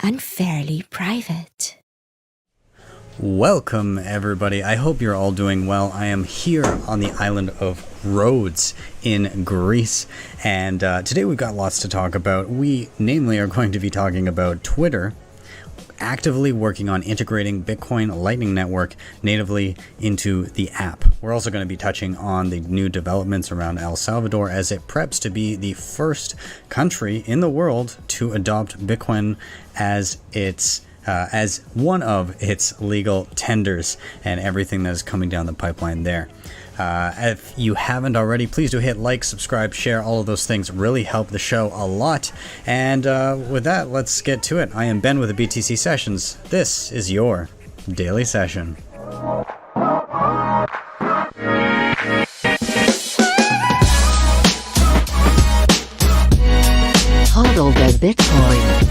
unfairly private. Welcome everybody, I hope you're all doing well. I am here on the island of Rhodes in Greece, and today we've got lots to talk about. We namely are going to be talking about Twitter actively working on integrating Bitcoin Lightning Network natively into the app. We're also going to be touching on the new developments around El Salvador as it preps to be the first country in the world to adopt Bitcoin as one of its legal tenders, and everything that is coming down the pipeline there. If you haven't already, please do hit like, subscribe, share. All of those things really help the show a lot. And with that, let's get to it. I am Ben with the BTC Sessions. This is your daily session. Hodl the Bitcoin.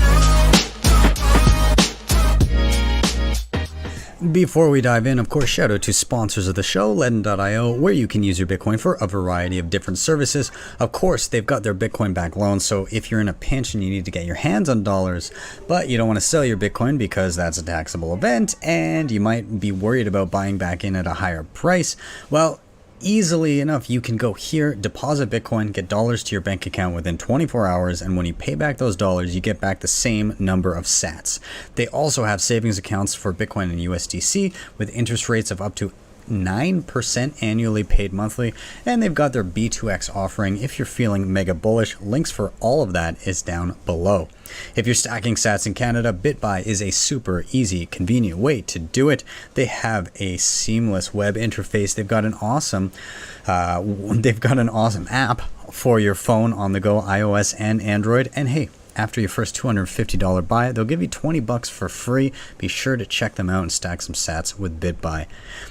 Before we dive in, of course, shout out to sponsors of the show, LEDN.io, where you can use your Bitcoin for a variety of different services. Of course, they've got their Bitcoin back loans, so if you're in a pinch and you need to get your hands on dollars, but you don't want to sell your Bitcoin because that's a taxable event, and you might be worried about buying back in at a higher price, well, easily enough, you can go here, deposit Bitcoin, get dollars to your bank account within 24 hours, and when you pay back those dollars, you get back the same number of sats. They also have savings accounts for Bitcoin and USDC with interest rates of up to 9% annually paid monthly, and they've got their B2X offering if you're feeling mega bullish. Links for all of that is down below. If you're stacking sats in Canada, Bitbuy is a super easy, convenient way to do it. They have a seamless web interface. They've got an awesome app for your phone on the go, iOS and Android. And hey, after your first $250 buy, they'll give you $20 for free. Be sure to check them out and stack some sats with Bitbuy.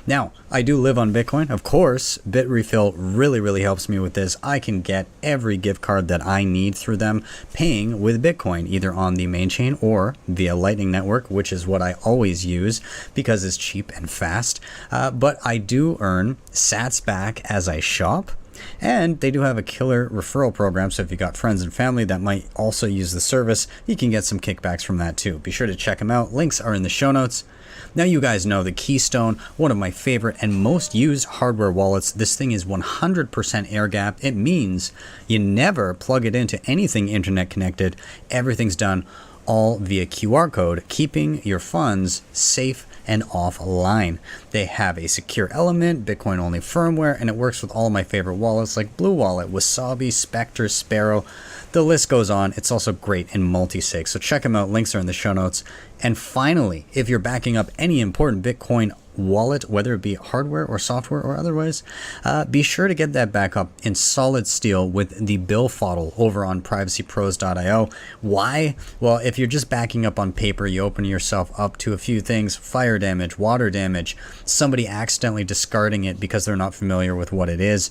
Now, I do live on Bitcoin. Of course, Bitrefill really helps me with this. I can get every gift card that I need through them paying with Bitcoin, either on the main chain or via Lightning Network, which is what I always use because it's cheap and fast. But I do earn sats back as I shop. And they do have a killer referral program, so if you got friends and family that might also use the service, you can get some kickbacks from that too. Be sure to check them out. Links are in the show notes. Now you guys know the Keystone, one of my favorite and most used hardware wallets. This thing is 100% air gap. It means you never plug it into anything internet connected. Everything's done all via QR code, keeping your funds safe and offline. They have a secure element, Bitcoin only firmware, and it works with all my favorite wallets like Blue Wallet, Wasabi, Spectre, Sparrow. The list goes on. It's also great in multi-sig, so check them out. Links are in the show notes. And finally, if you're backing up any important Bitcoin wallet, whether it be hardware or software or otherwise, be sure to get that backup in solid steel with the BillFodl over on privacypros.io. Why? Well, if you're just backing up on paper, you open yourself up to a few things: fire damage, water damage, somebody accidentally discarding it because they're not familiar with what it is.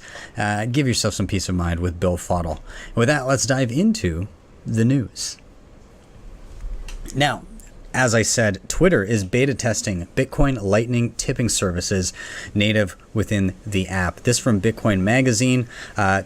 Give yourself some peace of mind with BillFodl. With that, let's dive into the news. Now, as I said, Twitter is beta testing Bitcoin Lightning tipping services native within the app. This from Bitcoin Magazine.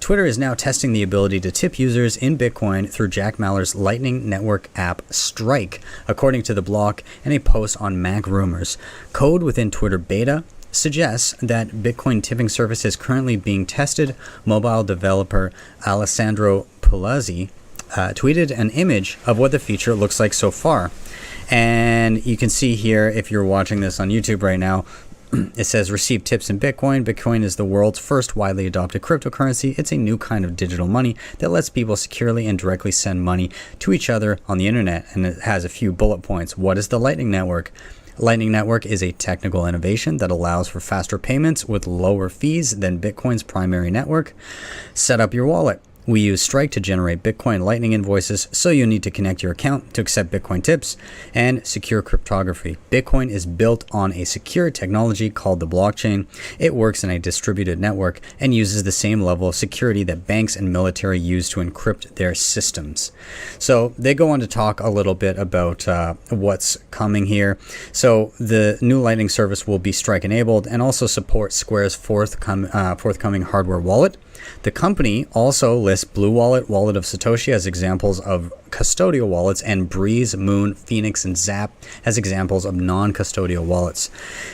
Twitter is now testing the ability to tip users in Bitcoin through Jack Mallers' Lightning Network app Strike, according to the blog and a post on Mac Rumors. Code within Twitter beta suggests that Bitcoin tipping service is currently being tested. Mobile developer Alessandro Pulazzi tweeted an image of what the feature looks like so far. And you can see here, if you're watching this on YouTube right now, it says receive tips in Bitcoin. Bitcoin is the world's first widely adopted cryptocurrency. It's a new kind of digital money that lets people securely and directly send money to each other on the internet. And it has a few bullet points. What is the Lightning Network? Lightning Network is a technical innovation that allows for faster payments with lower fees than Bitcoin's primary network. Set up your wallet. We use Strike to generate Bitcoin Lightning invoices, so you need to connect your account to accept Bitcoin tips, and secure cryptography. Bitcoin is built on a secure technology called the blockchain. It works in a distributed network and uses the same level of security that banks and military use to encrypt their systems. So they go on to talk a little bit about what's coming here. So the new Lightning service will be Strike enabled and also support Square's forthcoming hardware wallet. The company also lists Blue Wallet, Wallet of Satoshi as examples of custodial wallets, and Breeze, Moon, Phoenix, and Zap as examples of non-custodial wallets.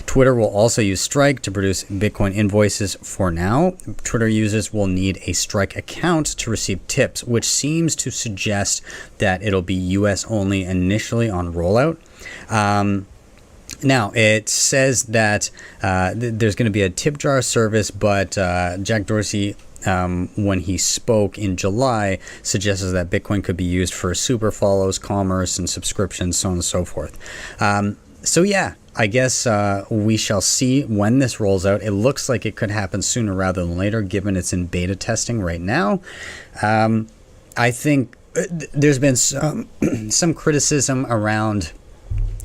Twitter will also use Strike to produce Bitcoin invoices. For now, Twitter users will need a Strike account to receive tips, which seems to suggest that it'll be US only initially on rollout. Now, it says that there's going to be a tip jar service, but Jack Dorsey, when he spoke in July, suggested that Bitcoin could be used for super follows, commerce, and subscriptions, so on and so forth. So yeah, I guess we shall see when this rolls out. It looks like it could happen sooner rather than later, given it's in beta testing right now. I think there's been some criticism around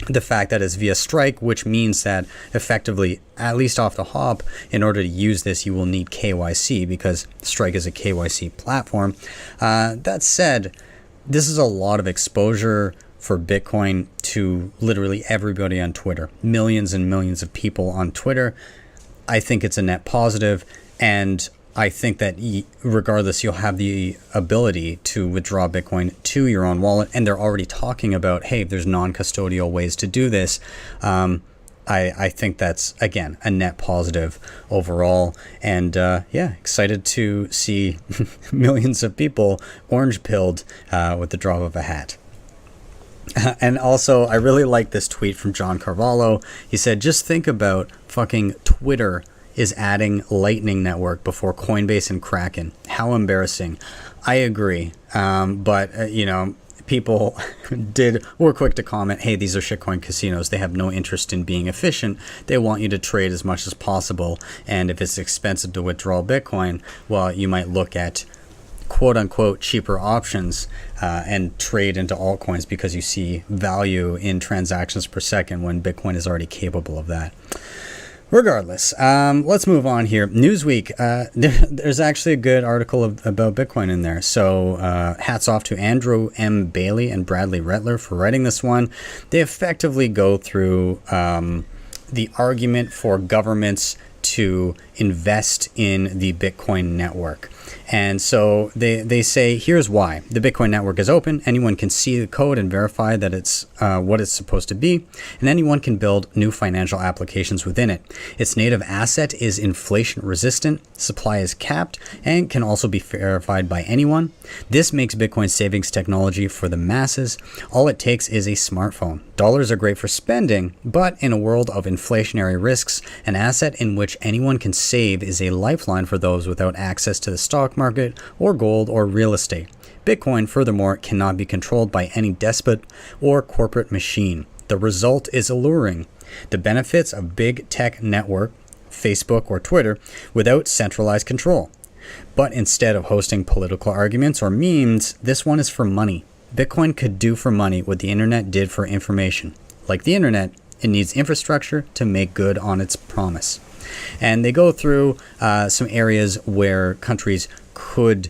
the fact that it's via Strike, which means that effectively, at least off the hop, in order to use this, you will need KYC, because Strike is a KYC platform. That said, this is a lot of exposure for Bitcoin to literally everybody on Twitter. Millions and millions of people on Twitter. I think it's a net positive, and I think that regardless, you'll have the ability to withdraw Bitcoin to your own wallet, and they're already talking about, hey, there's non-custodial ways to do this. I think that's, again, a net positive overall, and yeah, excited to see millions of people orange-pilled with the drop of a hat. And also, I really like this tweet from John Carvalho. He said, just think about fucking Twitter is adding Lightning Network before Coinbase and Kraken. How embarrassing. I agree. But you know, people were quick to comment, hey, these are shitcoin casinos. They have no interest in being efficient. They want you to trade as much as possible. And if it's expensive to withdraw Bitcoin, well, you might look at quote unquote cheaper options and trade into altcoins because you see value in transactions per second when Bitcoin is already capable of that. Regardless, let's move on here. Newsweek, there's actually a good article about Bitcoin in there. So hats off to Andrew M. Bailey and Bradley Rettler for writing this one. They effectively go through the argument for governments to invest in the Bitcoin network. And so they say, here's why. The Bitcoin network is open. Anyone can see the code and verify that it's what it's supposed to be. And anyone can build new financial applications within it. Its native asset is inflation resistant. Supply is capped and can also be verified by anyone. This makes Bitcoin savings technology for the masses. All it takes is a smartphone. Dollars are great for spending, but in a world of inflationary risks, an asset in which anyone can save is a lifeline for those without access to the stock market or gold or real estate. Bitcoin, furthermore, cannot be controlled by any despot or corporate machine. The result is alluring. The benefits of big tech network, Facebook or Twitter, without centralized control. But instead of hosting political arguments or memes, this one is for money. Bitcoin could do for money what the internet did for information. Like the internet, it needs infrastructure to make good on its promise. And they go through some areas where countries could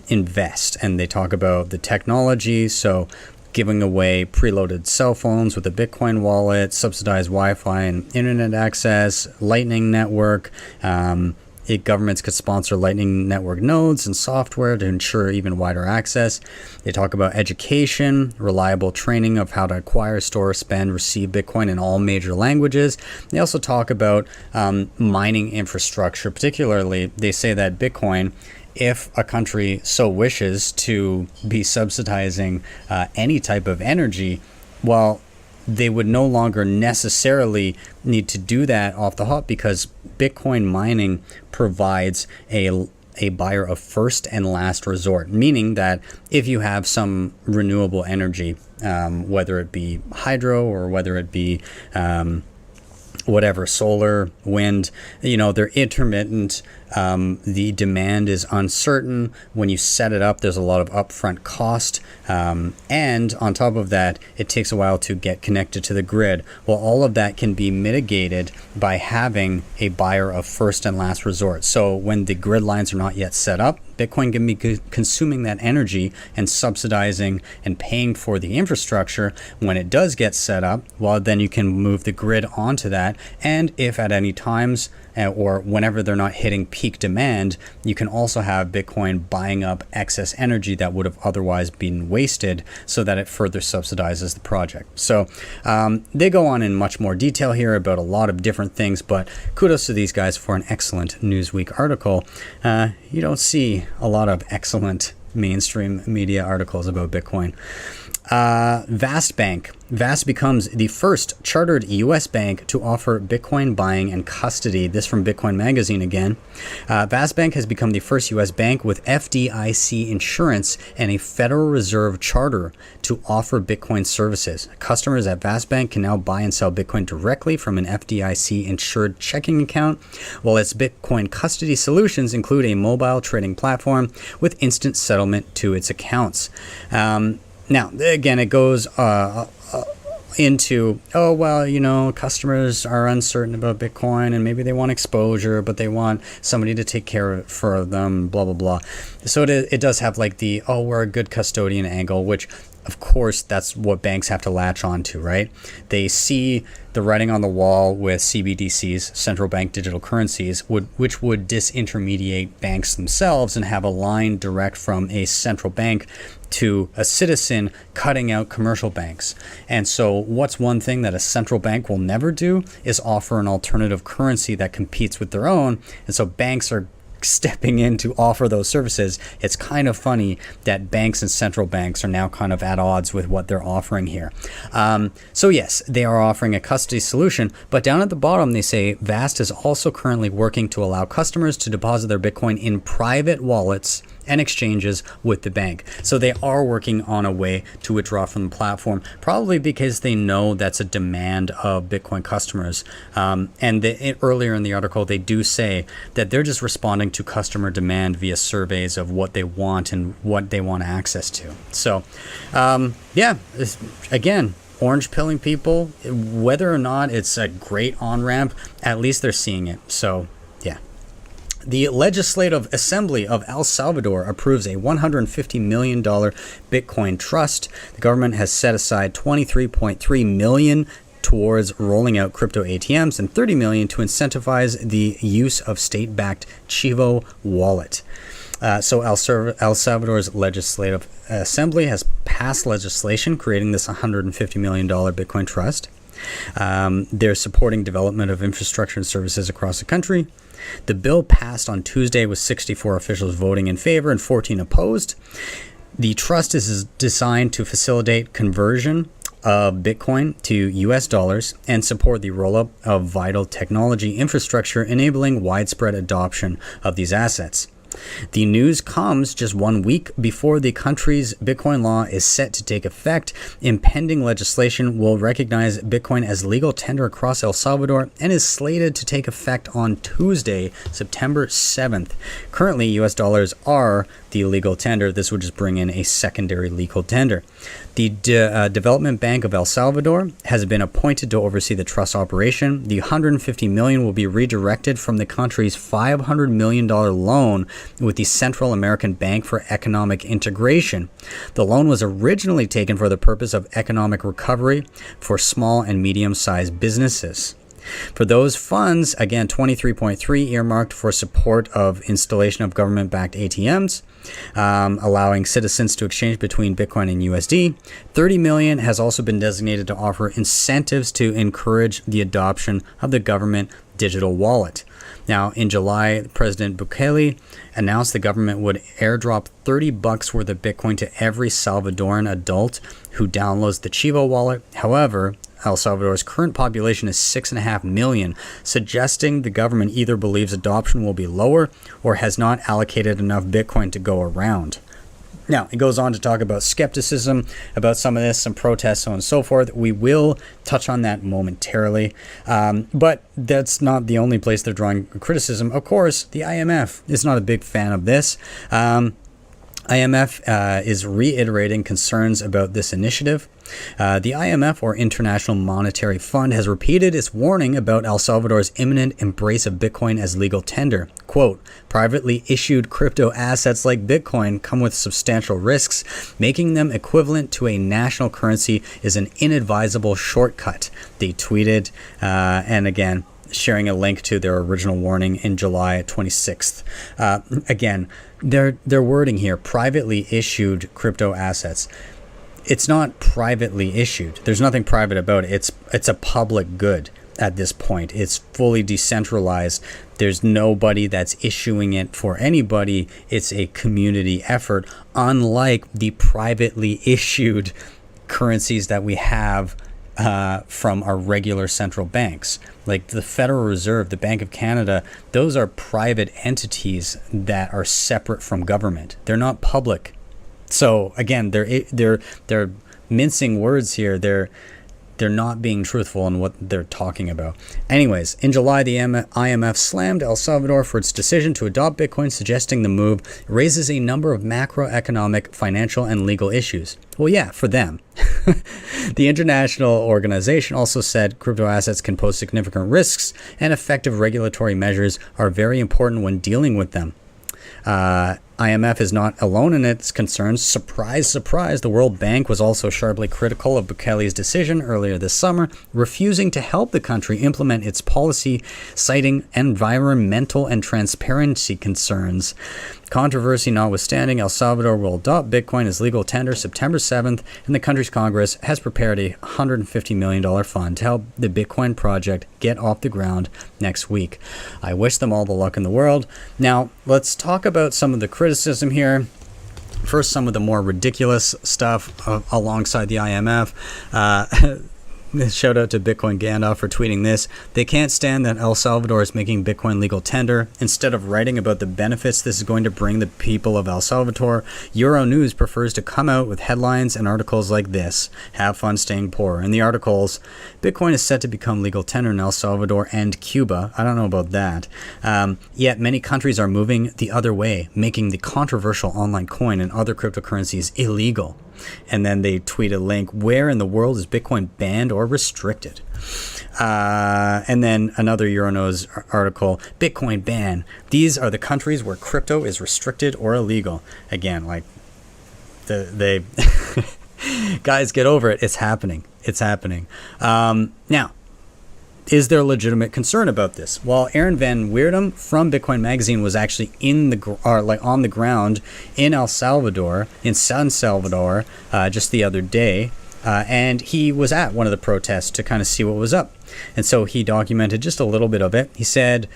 invest, and they talk about the technology, so giving away preloaded cell phones with a Bitcoin wallet, subsidized Wi-Fi and internet access, Lightning Network. Governments could sponsor Lightning Network nodes and software to ensure even wider access. They talk about education, reliable training of how to acquire, store, spend, receive Bitcoin in all major languages. They also talk about mining infrastructure. Particularly, they say that Bitcoin, if a country so wishes to be subsidizing any type of energy, well, they would no longer necessarily need to do that off the hop, because Bitcoin mining provides a buyer of first and last resort, meaning that if you have some renewable energy, whether it be hydro or whether it be whatever, solar, wind, they're intermittent. The demand is uncertain. When you set it up, there's a lot of upfront cost. And on top of that, it takes a while to get connected to the grid. Well, all of that can be mitigated by having a buyer of first and last resort. So when the grid lines are not yet set up, Bitcoin can be consuming that energy and subsidizing and paying for the infrastructure. When it does get set up, well, then you can move the grid onto that. And if at any times or whenever they're not hitting peak demand, you can also have Bitcoin buying up excess energy that would have otherwise been wasted so that it further subsidizes the project. So they go on in much more detail here about a lot of different things, but kudos to these guys for an excellent Newsweek article. You don't see a lot of excellent mainstream media articles about Bitcoin. Vast Bank. Vast becomes the first chartered U.S. bank to offer Bitcoin buying and custody. This from Bitcoin Magazine again. Vast Bank has become the first U.S. bank with FDIC insurance and a Federal Reserve charter to offer Bitcoin services. Customers at Vast Bank can now buy and sell Bitcoin directly from an FDIC-insured checking account, while its Bitcoin custody solutions include a mobile trading platform with instant settlement to its accounts. Now, again, it goes into, oh, well, you know, customers are uncertain about Bitcoin and maybe they want exposure, but they want somebody to take care of it for them, blah, blah, blah. So it does have like the, oh, we're a good custodian angle, which of course, that's what banks have to latch onto, right? They see the writing on the wall with CBDCs, central bank digital currencies, which would disintermediate banks themselves and have a line direct from a central bank to a citizen, cutting out commercial banks. And so what's one thing that a central bank will never do is offer an alternative currency that competes with their own. And so banks are stepping in to offer those services. It's kind of funny that banks and central banks are now kind of at odds with what they're offering here. So yes, they are offering a custody solution, but down at the bottom they say Vast is also currently working to allow customers to deposit their Bitcoin in private wallets and exchanges with the bank. So they are working on a way to withdraw from the platform, probably because they know that's a demand of Bitcoin customers. Earlier in the article, they do say that they're just responding to customer demand via surveys of what they want and what they want access to. So, again, orange pilling people, whether or not it's a great on-ramp, at least they're seeing it. So, yeah. The Legislative Assembly of El Salvador approves a $150 million Bitcoin trust. The government has set aside $23.3 million towards rolling out crypto ATMs and $30 million to incentivize the use of state-backed Chivo Wallet. So El Salvador's Legislative Assembly has passed legislation creating this $150 million Bitcoin trust. They're supporting development of infrastructure and services across the country. The bill passed on Tuesday with 64 officials voting in favor and 14 opposed. The trust is designed to facilitate conversion of Bitcoin to US dollars and support the rollout of vital technology infrastructure, enabling widespread adoption of these assets. The news comes just 1 week before the country's Bitcoin law is set to take effect. Impending legislation will recognize Bitcoin as legal tender across El Salvador and is slated to take effect on Tuesday, September 7th. Currently, US dollars are the legal tender. This would just bring in a secondary legal tender. The Development Bank of El Salvador has been appointed to oversee the trust operation. The $150 million will be redirected from the country's $500 million loan with the Central American Bank for Economic Integration. The loan was originally taken for the purpose of economic recovery for small and medium-sized businesses. For those funds, again, 23.3 earmarked for support of installation of government-backed ATMs, allowing citizens to exchange between Bitcoin and USD. 30 million has also been designated to offer incentives to encourage the adoption of the government digital wallet. Now, in July, President Bukele announced the government would airdrop $30 worth of Bitcoin to every Salvadoran adult who downloads the Chivo wallet. However, El Salvador's current population is 6.5 million, suggesting the government either believes adoption will be lower or has not allocated enough Bitcoin to go around. Now, it goes on to talk about skepticism about some of this, some protests, so on and so forth. We will touch on that momentarily, but that's not the only place they're drawing criticism. Of course, the IMF is not a big fan of this. IMF is reiterating concerns about this initiative. The IMF, or International Monetary Fund, has repeated its warning about El Salvador's imminent embrace of Bitcoin as legal tender. Quote, privately issued crypto assets like Bitcoin come with substantial risks. Making them equivalent to a national currency is an inadvisable shortcut, they tweeted. And again, sharing a link to their original warning in July 26th. Again, their wording here, privately issued crypto assets. It's not privately issued. There's nothing private about it. It's a public good at this point. It's fully decentralized. There's nobody that's issuing it for anybody. It's a community effort, unlike the privately issued currencies that we have from our regular central banks. Like the Federal Reserve, the Bank of Canada, those are private entities that are separate from government. They're not public. So again, they're mincing words here. They're not being truthful in what they're talking about. Anyways, in July, the IMF slammed El Salvador for its decision to adopt Bitcoin, suggesting the move raises a number of macroeconomic, financial, and legal issues. Well, yeah, for them. The international organization also said crypto assets can pose significant risks, and effective regulatory measures are very important when dealing with them. IMF is not alone in its concerns. Surprise, surprise, the World Bank was also sharply critical of Bukele's decision earlier this summer, refusing to help the country implement its policy, citing environmental and transparency concerns. Controversy notwithstanding, El Salvador will adopt Bitcoin as legal tender September 7th, and the country's Congress has prepared a $150 million fund to help the Bitcoin project get off the ground next week. I wish them all the luck in the world. Now, let's talk about some of the criticism here. First, some of the more ridiculous stuff alongside the IMF. Shout out to Bitcoin Gandalf for tweeting this. They can't stand that El Salvador is making Bitcoin legal tender. Instead of writing about the benefits this is going to bring the people of El Salvador, Euronews prefers to come out with headlines and articles like this. Have fun staying poor. In the articles, Bitcoin is set to become legal tender in El Salvador and Cuba. I don't know about that. Yet many countries are moving the other way, making the controversial online coin and other cryptocurrencies illegal. And then they tweet a link, where in the world is Bitcoin banned or restricted? And then another Euronews article, Bitcoin ban. These are the countries where crypto is restricted or illegal. Again, like they guys, get over it. It's happening. It's happening. Now, is there legitimate concern about this? Well, Aaron Van Weerdum from Bitcoin Magazine was actually on the ground in El Salvador, in San Salvador, just the other day, and he was at one of the protests to kind of see what was up. And so he documented just a little bit of it. He said,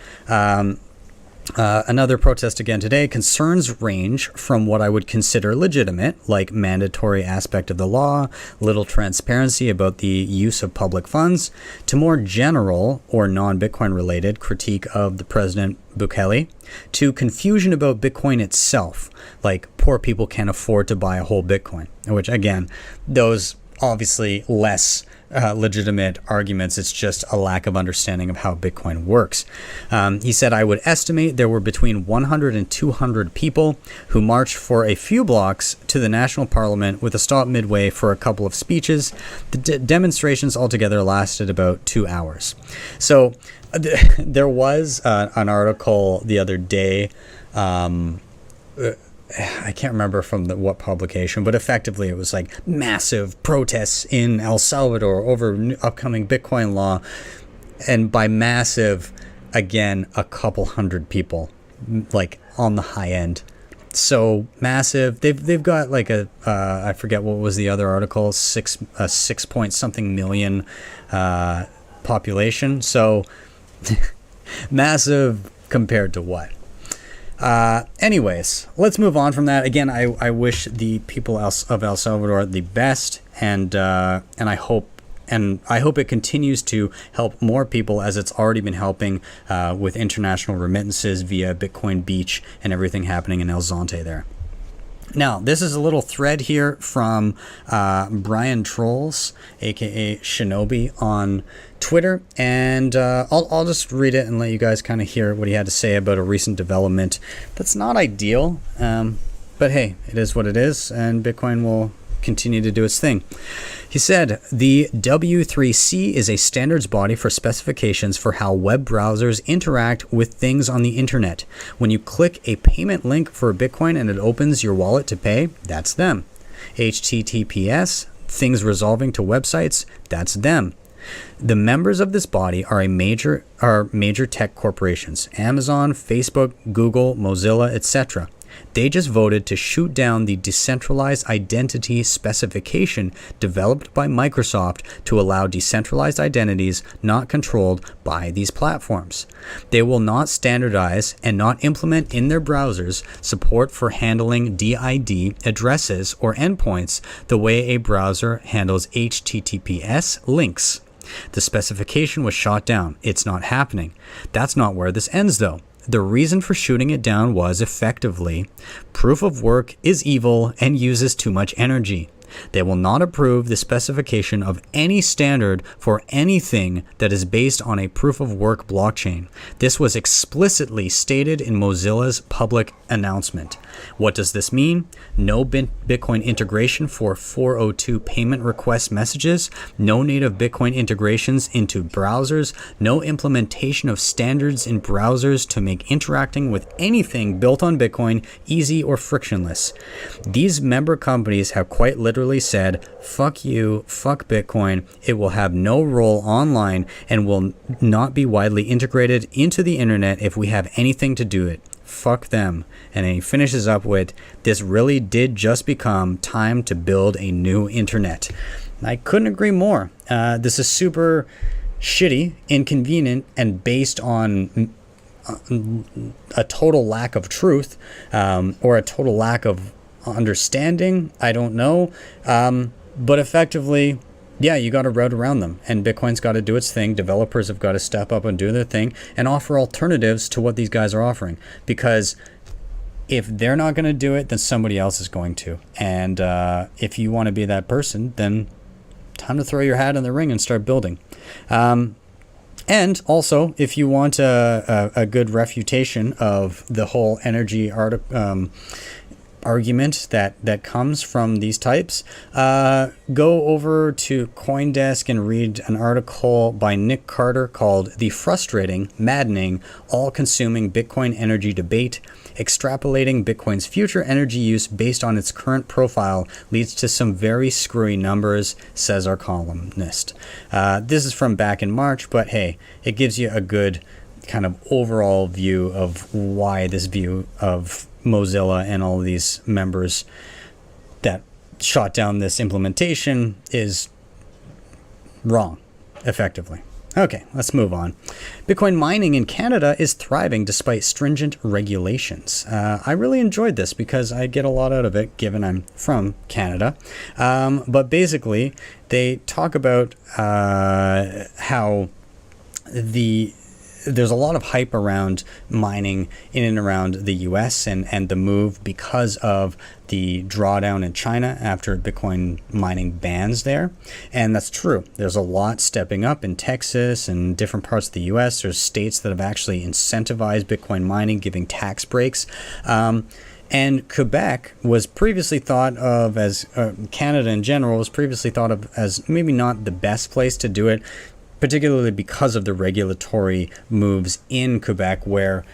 another protest again today. Concerns range from what I would consider legitimate, like mandatory aspect of the law, little transparency about the use of public funds, to more general or non-Bitcoin related critique of the President Bukele, to confusion about Bitcoin itself, like poor people can't afford to buy a whole Bitcoin, which again, those obviously less legitimate arguments. It's just a lack of understanding of how Bitcoin works. He said, I would estimate there were between 100 and 200 people who marched for a few blocks to the National Parliament with a stop midway for a couple of speeches. The demonstrations altogether lasted about 2 hours. So there was an article the other day, I can't remember from what publication, but effectively it was like massive protests in El Salvador over upcoming Bitcoin law. And by massive, again, a couple hundred people, like on the high end. So massive. They've got like I forget what was the other article, 6 point something million population. So massive compared to what? Anyways, let's move on from that. Again, I wish the people of El Salvador the best, and I hope it continues to help more people, as it's already been helping with international remittances via Bitcoin Beach and everything happening in El Zonte there. Now, this is a little thread here from Brian Trolls, aka Shinobi, on Twitter, and I'll just read it and let you guys kind of hear what he had to say about a recent development that's not ideal, but hey, it is what it is, and Bitcoin will continue to do its thing. He said, the W3C is a standards body for specifications for how web browsers interact with things on the internet. When you click a payment link for a Bitcoin and it opens your wallet to pay, that's them. HTTPS, things resolving to websites, that's them. The members of this body are major tech corporations: Amazon, Facebook, Google, Mozilla, etc. They just voted to shoot down the decentralized identity specification developed by Microsoft to allow decentralized identities not controlled by these platforms. They will not standardize and not implement in their browsers support for handling DID addresses or endpoints the way a browser handles HTTPS links. The specification was shot down. It's not happening. That's not where this ends, though. The reason for shooting it down was effectively proof of work is evil and uses too much energy. They will not approve the specification of any standard for anything that is based on a proof of work blockchain. This was explicitly stated in Mozilla's public announcement. What does this mean? No Bitcoin integration for 402 payment request messages, no native Bitcoin integrations into browsers, no implementation of standards in browsers to make interacting with anything built on Bitcoin easy or frictionless. These member companies have quite literally said, fuck you, fuck Bitcoin. It will have no role online and will not be widely integrated into the internet if we have anything to do it. Fuck them. And then he finishes up with, this really did just become time to build a new internet. I couldn't agree more. This is super shitty, inconvenient, and based on a total lack of truth, or a total lack of understanding. I don't know. But effectively, yeah, you got to route around them, and Bitcoin's got to do its thing. Developers have got to step up and do their thing and offer alternatives to what these guys are offering, because if they're not going to do it, then somebody else is going to. And if you want to be that person, then time to throw your hat in the ring and start building. And also, if you want a good refutation of the whole energy argument that comes from these types, go over to CoinDesk and read an article by Nick Carter called "The Frustrating, Maddening, All-Consuming Bitcoin Energy Debate. Extrapolating Bitcoin's future energy use based on its current profile leads to some very screwy numbers," says our columnist. This is from back in March, but hey, it gives you a good kind of overall view of why this view of Mozilla and all of these members that shot down this implementation is wrong, effectively. Okay, let's move on. Bitcoin mining in Canada is thriving despite stringent regulations. I really enjoyed this because I get a lot out of it, given I'm from Canada. But basically, they talk about how there's a lot of hype around mining in and around the US and the move because of the drawdown in China after Bitcoin mining bans there. And that's true. There's a lot stepping up in Texas and different parts of the US. There's states that have actually incentivized Bitcoin mining, giving tax breaks. And Quebec was previously thought of as, Canada in general was previously thought of as maybe not the best place to do it, particularly because of the regulatory moves in Quebec, where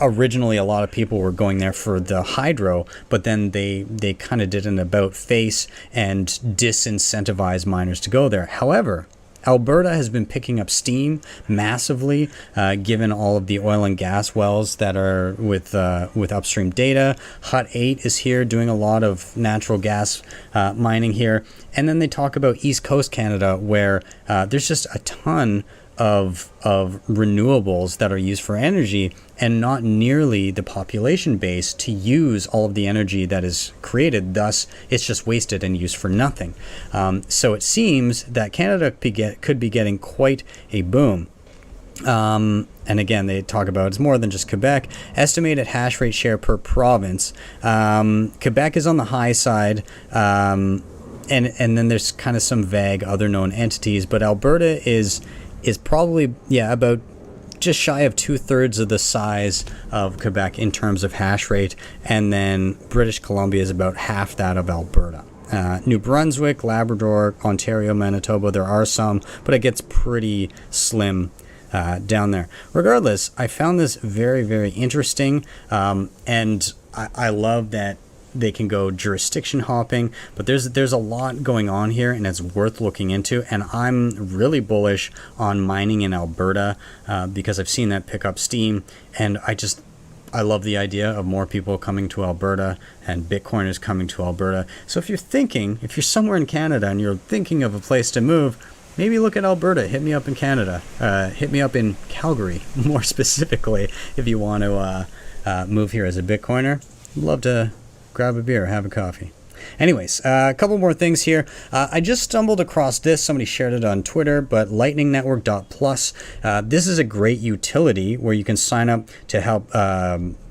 originally a lot of people were going there for the hydro, but then they kind of did an about face and disincentivized miners to go there. However, Alberta has been picking up steam massively, given all of the oil and gas wells that are with upstream data. Hut 8 is here doing a lot of natural gas mining here. And then they talk about East Coast Canada, where there's just a ton of renewables that are used for energy and not nearly the population base to use all of the energy that is created. Thus, it's just wasted and used for nothing. So it seems that Canada could be getting quite a boom. And again, they talk about it's more than just Quebec. Estimated hash rate share per province. Quebec is on the high side. And then there's kind of some vague other known entities, but Alberta is probably, about just shy of 2/3 of the size of Quebec in terms of hash rate, and then British Columbia is about half that of Alberta. New Brunswick, Labrador, Ontario, Manitoba, there are some, but it gets pretty slim down there. Regardless, I found this very, very interesting, and I love that they can go jurisdiction hopping, but there's a lot going on here, and it's worth looking into. And I'm really bullish on mining in Alberta because I've seen that pick up steam, and I love the idea of more people coming to Alberta and Bitcoiners coming to Alberta. So if you're somewhere in Canada and you're thinking of a place to move, maybe look at Alberta. Hit me up in Canada. Hit me up in Calgary, more specifically, if you want to move here as a Bitcoiner. Love to grab a beer, have a coffee. Anyways, a couple more things here. I just stumbled across this. Somebody shared it on Twitter, but lightningnetwork.plus. This is a great utility where you can sign up to help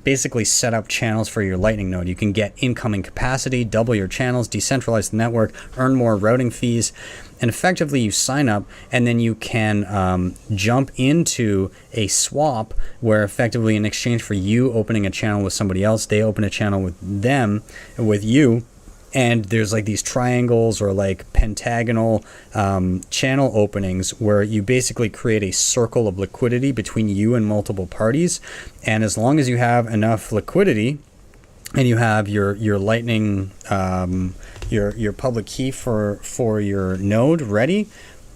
basically set up channels for your Lightning node. You can get incoming capacity, double your channels, decentralize the network, earn more routing fees, and effectively you sign up and then you can jump into a swap where effectively in exchange for you opening a channel with somebody else, they open a channel with them, with you. And there's like these triangles or like pentagonal channel openings where you basically create a circle of liquidity between you and multiple parties. And as long as you have enough liquidity and you have your Lightning, your public key for your node ready,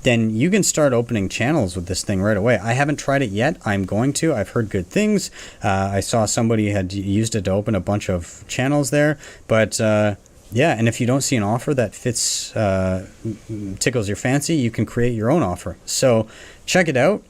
then you can start opening channels with this thing right away. I haven't tried it yet. I'm going to. I've heard good things. I saw somebody had used it to open a bunch of channels there, but yeah, and if you don't see an offer that fits, tickles your fancy, you can create your own offer. So check it out.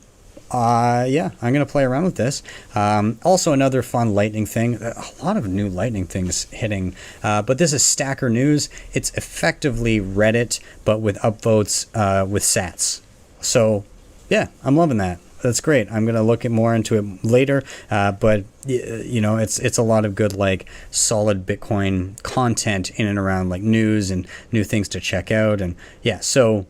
Yeah, I'm going to play around with this. Also, another fun Lightning thing. A lot of new Lightning things hitting. But this is Stacker News. It's effectively Reddit, but with upvotes with sats. So, yeah, I'm loving that. That's great. I'm going to look more into it later, but you know, it's a lot of good, like, solid Bitcoin content in and around like news and new things to check out. And yeah, so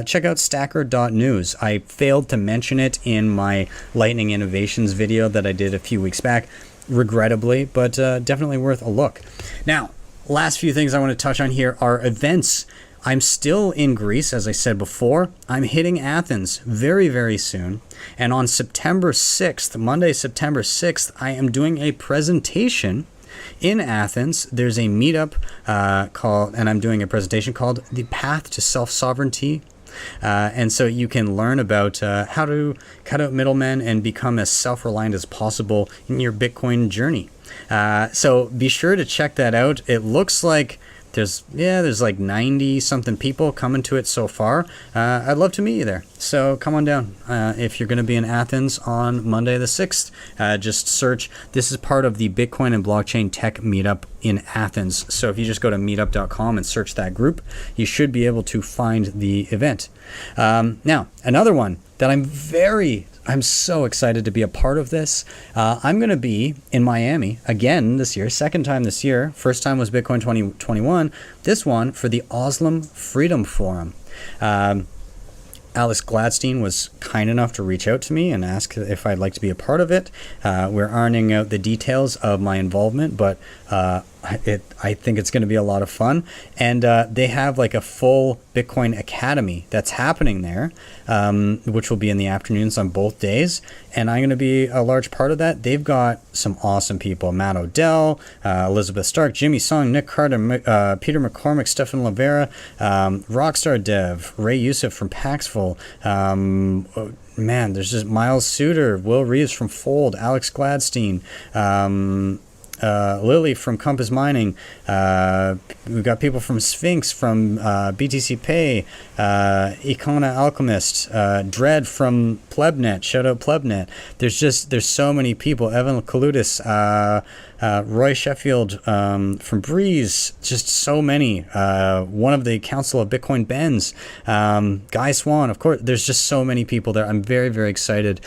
check out stacker.news. I failed to mention it in my Lightning Innovations video that I did a few weeks back, regrettably, but definitely worth a look. Now, last few things I want to touch on here are events. I'm still in Greece, as I said before. I'm hitting Athens very, very soon. And on September 6th, Monday, September 6th, I am doing a presentation in Athens. There's a meetup and I'm doing a presentation called The Path to Self-Sovereignty. And so you can learn about how to cut out middlemen and become as self-reliant as possible in your Bitcoin journey. So be sure to check that out. It looks like there's like 90 something people coming to it so far. I'd love to meet you there. So come on down. If you're going to be in Athens on Monday the 6th, just search. This is part of the Bitcoin and Blockchain Tech Meetup in Athens. So if you just go to meetup.com and search that group, you should be able to find the event. Now, another one that I'm so excited to be a part of this. I'm going to be in Miami again this year, second time this year. First time was Bitcoin 2021. This one for the Oslo Freedom Forum. Alex Gladstein was kind enough to reach out to me and ask if I'd like to be a part of it. We're ironing out the details of my involvement, but I think it's going to be a lot of fun. And they have like a full Bitcoin Academy that's happening there, which will be in the afternoons on both days. And I'm going to be a large part of that. They've got some awesome people: Matt Odell, Elizabeth Stark, Jimmy Song, Nick Carter, Peter McCormick, Stefan Lavera, Rockstar Dev, Ray Youssef from Paxful. Man, there's just Miles Suter, Will Reeves from Fold, Alex Gladstein, Lily from Compass Mining. We've got people from Sphinx, from BTC Pay, Icona Alchemist, Dread from Plebnet. Shout out Plebnet. There's so many people. Evan Kaludis, Roy Sheffield from Breeze. Just so many. One of the Council of Bitcoin Bens, Guy Swan. Of course, there's just so many people there. I'm very, very excited.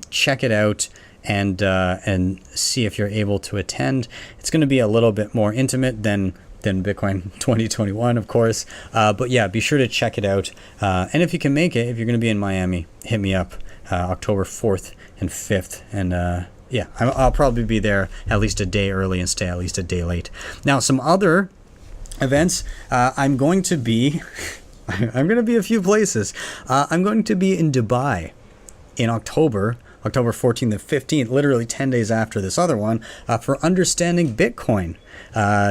Check it out. And see if you're able to attend. It's going to be a little bit more intimate than Bitcoin 2021, of course. But yeah, be sure to check it out. And if you can make it, if you're going to be in Miami, hit me up October 4th and 5th. And yeah, I'll probably be there at least a day early and stay at least a day late. Now, some other events. I'm going to be a few places. I'm going to be in Dubai in October October 14th and 15th, literally 10 days after this other one, for Understanding Bitcoin.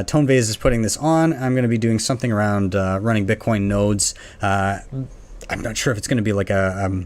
Tone Vase is putting this on. I'm going to be doing something around running Bitcoin nodes. I'm not sure if it's going to be like a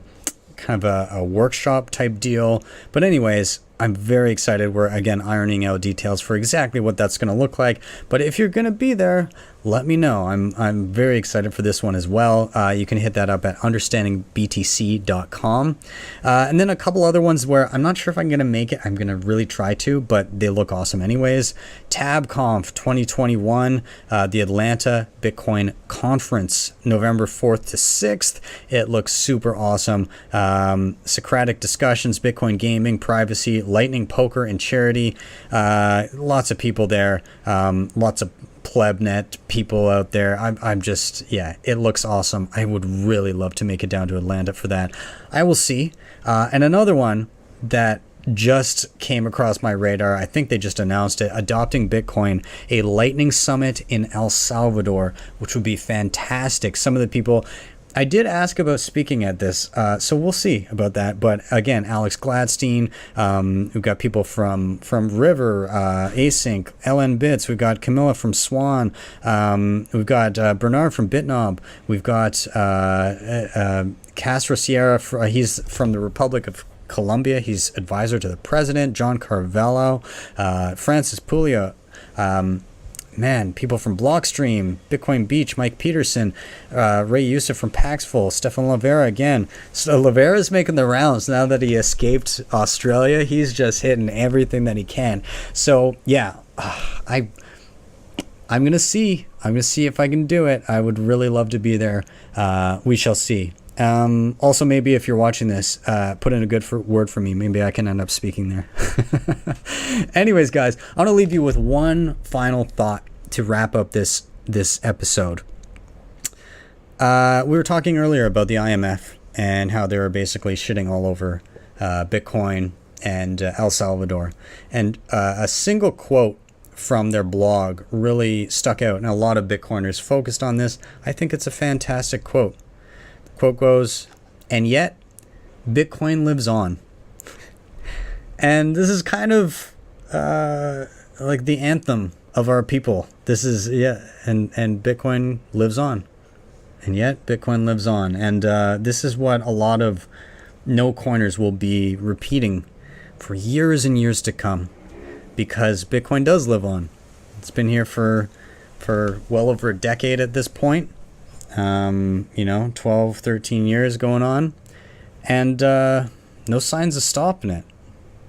kind of a workshop type deal, but anyways, I'm very excited. We're again ironing out details for exactly what that's going to look like. But if you're going to be there, let me know. I'm very excited for this one as well. You can hit that up at understandingbtc.com. And then a couple other ones where I'm not sure if I'm going to make it. I'm going to really try to, but they look awesome anyways. TabConf 2021, the Atlanta Bitcoin Conference, November 4th to 6th. It looks super awesome. Socratic discussions, Bitcoin gaming, privacy, Lightning poker, and charity. Lots of people there. Lots of plebnet people out there. I'm just, yeah, it looks awesome. I would really love to make it down to Atlanta for that. I will see. And another one that just came across my radar, I think they just announced it, Adopting Bitcoin, a Lightning Summit in El Salvador, which would be fantastic. Some of the people I did ask about speaking at this, so we'll see about that. But again, Alex Gladstein, we've got people from River, Async, LN Bits, we've got Camilla from Swan, we've got Bernard from Bitnob, we've got Castro Sierra, he's from the Republic of Colombia, he's advisor to the president, John Carvalho, Francis Puglia, man, people from Blockstream, Bitcoin Beach, Mike Peterson, Ray Youssef from Paxful, Stefan Lavera again. So Lavera's making the rounds now that he escaped Australia. He's just hitting everything that he can. So yeah, I'm gonna see. I'm gonna see if I can do it. I would really love to be there. We shall see. Also, maybe if you're watching this, put in a good word for me. Maybe I can end up speaking there. Anyways, guys, I want to leave you with one final thought to wrap up this episode. We were talking earlier about the IMF and how they were basically shitting all over Bitcoin and El Salvador. And a single quote from their blog really stuck out, and a lot of Bitcoiners focused on this. I think it's a fantastic quote. Quote goes, "And yet, Bitcoin lives on." And this is kind of like the anthem of our people. This is, yeah, and Bitcoin lives on. And yet, Bitcoin lives on. And this is what a lot of no-coiners will be repeating for years and years to come, because Bitcoin does live on. It's been here for well over a decade at this point. 12, 13 years going on, and no signs of stopping it,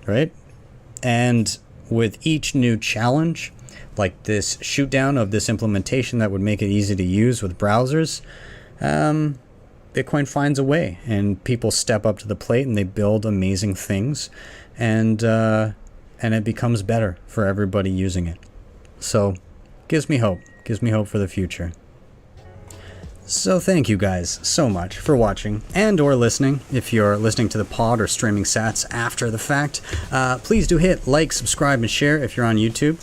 right? And with each new challenge, like this shoot down of this implementation that would make it easy to use with browsers, Bitcoin finds a way, and people step up to the plate and they build amazing things, and it becomes better for everybody using it. So gives me hope for the future. So thank you guys so much for watching and or listening. If you're listening to the pod or streaming sats after the fact, please do hit like, subscribe, and share if you're on YouTube.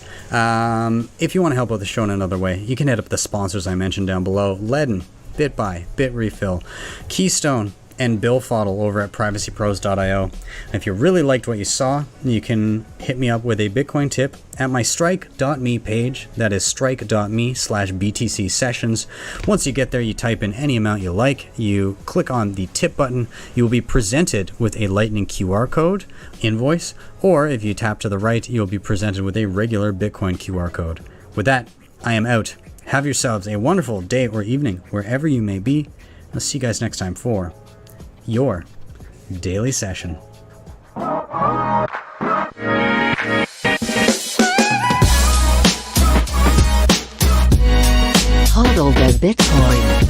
If you want to help out the show in another way, you can hit up the sponsors I mentioned down below: LEDN, Bitbuy, Bitrefill, Keystone, and BillFodl over at privacypros.io. And if you really liked what you saw, you can hit me up with a Bitcoin tip at my strike.me page. That is strike.me/BTC sessions. Once you get there, you type in any amount you like, you click on the tip button, you will be presented with a Lightning QR code, invoice, or if you tap to the right, you'll be presented with a regular Bitcoin QR code. With that, I am out. Have yourselves a wonderful day or evening, wherever you may be. I'll see you guys next time for your daily session. Hodl the Bitcoin.